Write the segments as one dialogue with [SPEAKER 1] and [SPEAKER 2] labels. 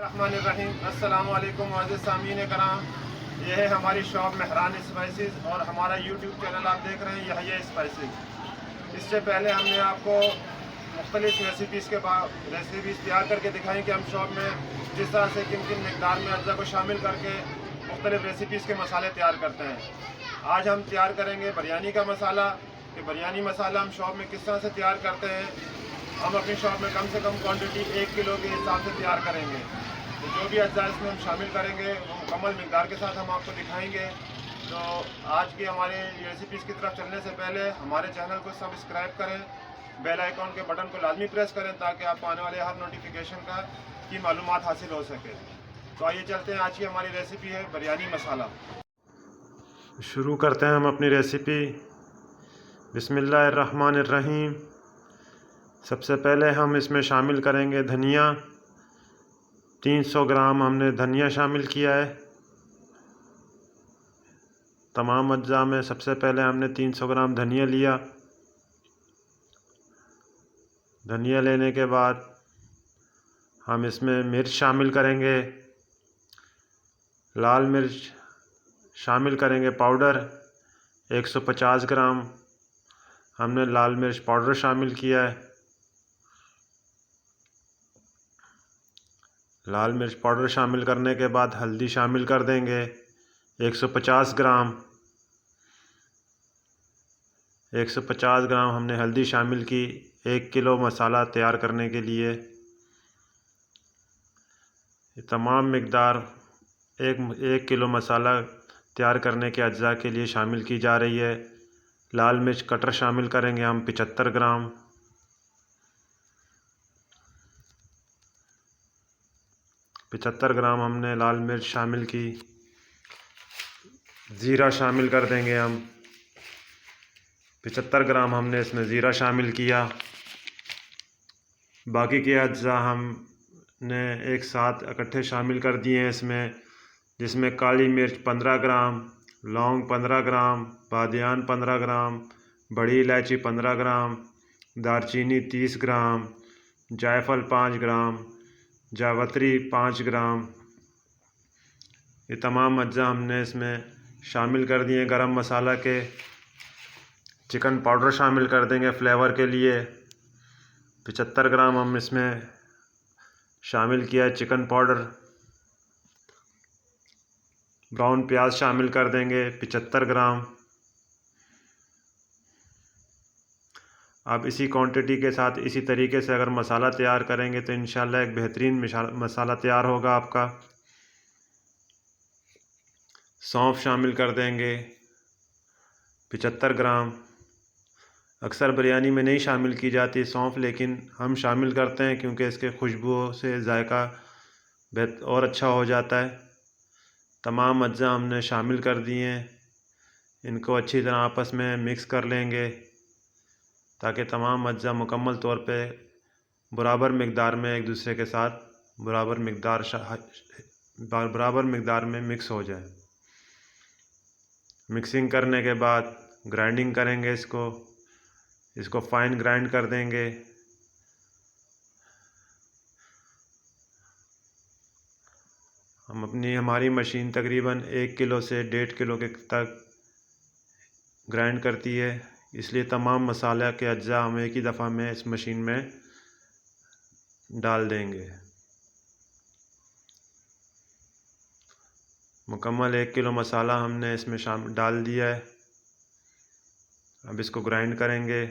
[SPEAKER 1] रहमानिर्रहीम। अस्सलाम वालेकुम अज़ीज़ सामीन कराम। यह है हमारी शॉप मेहरान स्पाइसेस और हमारा यूट्यूब चैनल आप देख रहे हैं यह स्पाइसेस। इससे पहले हमने आपको मुख्तलिफ़ रेसिपीज़ तैयार करके दिखाई कि हम शॉप में जिस तरह से किन किन मकदार में अज्जा को शामिल करके मुख्तलिफ़ रेसिपीज़ के मसाले तैयार करते हैं। आज हम तैयार करेंगे बिरयानी का मसाला कि बिरयानी मसाला हम शॉप में किस तरह से तैयार करते हैं। हम अपनी शॉप में कम से कम क्वांटिटी 1 किलो के हिसाब से तैयार करेंगे। तो जो भी अज्जा इसमें हम शामिल करेंगे वो मुकम्मल मकदार के साथ हम आपको दिखाएंगे। तो आज की हमारे रेसिपीज़ की तरफ चलने से पहले हमारे चैनल को सब्सक्राइब करें, बेल आइकॉन के बटन को लाजमी प्रेस करें ताकि आपको आने वाले हर नोटिफिकेशन की मालूमात हासिल हो सके। तो आइए चलते हैं, आज की हमारी रेसिपी है बिरयानी मसाला। शुरू करते हैं हम अपनी रेसिपी। बिस्मिल्लाहिर्रहमानिर्रहीम। सबसे पहले हम इसमें शामिल करेंगे धनिया। 300 ग्राम हमने धनिया शामिल किया है। तमाम अज्जा में सबसे पहले हमने 300 ग्राम धनिया लिया। धनिया लेने के बाद हम इसमें मिर्च शामिल करेंगे। लाल मिर्च शामिल करेंगे पाउडर 150 ग्राम हमने लाल मिर्च पाउडर शामिल किया है। लाल मिर्च पाउडर शामिल करने के बाद हल्दी शामिल कर देंगे 150 ग्राम। 150 ग्राम हमने हल्दी शामिल की 1 किलो मसाला तैयार करने के लिए। ये तमाम मकदार एक किलो मसाला तैयार करने के अज्जा के लिए शामिल की जा रही है। लाल मिर्च कटर शामिल करेंगे हम 75 ग्राम। 75 ग्राम हमने लाल मिर्च शामिल की। ज़ीरा शामिल कर देंगे हम 75 ग्राम हमने इसमें ज़ीरा शामिल किया। बाकी के अज्जा हमने एक साथ इकट्ठे शामिल कर दिए हैं इसमें, जिसमें काली मिर्च 15 ग्राम, लौंग 15 ग्राम, बादियान 15 ग्राम, बड़ी इलायची 15 ग्राम, दारचीनी 30 ग्राम, जायफल 5 ग्राम, जावित्री 5 ग्राम। ये तमाम अज्जा हमने इसमें शामिल कर दिए। गरम मसाला के चिकन पाउडर शामिल कर देंगे फ्लेवर के लिए। 75 ग्राम हम इसमें शामिल किया है चिकन पाउडर। ब्राउन प्याज शामिल कर देंगे 75 ग्राम। अब इसी क्वांटिटी के साथ इसी तरीके से अगर मसाला तैयार करेंगे तो इंशाल्लाह एक बेहतरीन मसाला तैयार होगा आपका। सौंफ शामिल कर देंगे 75 ग्राम। अक्सर बिरयानी में नहीं शामिल की जाती सौंफ, लेकिन हम शामिल करते हैं क्योंकि इसके खुशबू से जायका और अच्छा हो जाता है। तमाम अज्जा हमने शामिल कर दिए हैं। इनको अच्छी तरह आपस में मिक्स कर लेंगे ताकि तमाम अज्जा मुकम्मल तौर पे बराबर मकदार में एक दूसरे के साथ बराबर मकदार में मिक्स हो जाए। मिक्सिंग करने के बाद ग्राइंडिंग करेंगे इसको फाइन ग्राइंड कर देंगे। हमारी मशीन तकरीबन 1 किलो से 1.5 किलो के तक ग्राइंड करती है, इसलिए तमाम मसाला के अज्जा हम एक ही दफ़ा में इस मशीन में डाल देंगे। मुकम्मल 1 किलो मसाला हमने इसमें डाल दिया है। अब इसको ग्राइंड करेंगे।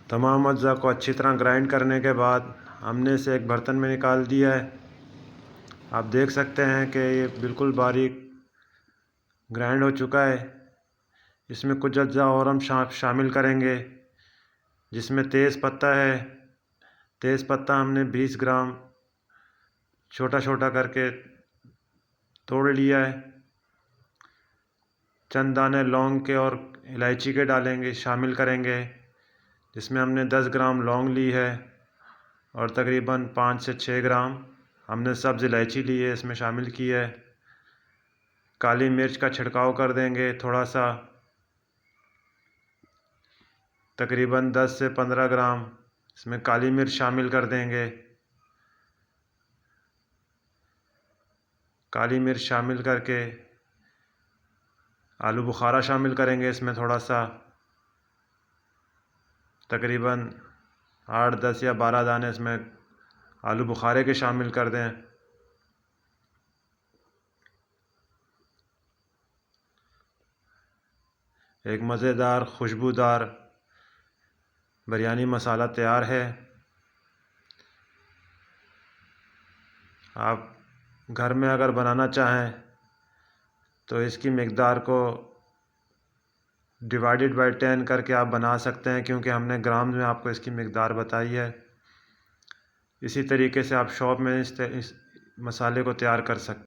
[SPEAKER 1] तमाम अज्जा को अच्छी तरह ग्राइंड करने के बाद हमने इसे एक बर्तन में निकाल दिया है। आप देख सकते हैं कि ये बिल्कुल बारीक ग्राइंड हो चुका है।
[SPEAKER 2] इसमें कुछ अज्जा और हम शामिल करेंगे, जिसमें तेज़ पत्ता है। तेज़ पत्ता हमने 20 ग्राम छोटा छोटा करके तोड़ लिया है। चंद दाने लौंग के और इलायची के डालेंगे, शामिल करेंगे, जिसमें हमने 10 ग्राम लौंग ली है और तकरीबन 5 से 6 ग्राम हमने सब्ज़ इलायची ली है, इसमें शामिल की है। काली मिर्च का छिड़काव कर देंगे थोड़ा सा, तकरीबन 10 से 15 ग्राम इसमें काली मिर्च शामिल कर देंगे। काली मिर्च शामिल करके आलू बुखारा शामिल करेंगे इसमें थोड़ा सा, तकरीबन 8, 10 या 12 दाने इसमें आलू बुखारे के शामिल कर दें। एक मज़ेदार खुशबूदार बिरयानी मसाला तैयार है। आप घर में अगर बनाना चाहें तो इसकी मिक़दार को डिवाइडेड बाय 10 करके आप बना सकते हैं, क्योंकि हमने ग्राम में आपको इसकी मिक़दार बताई है। इसी तरीके से आप शॉप में इस मसाले को तैयार कर सकते हैं।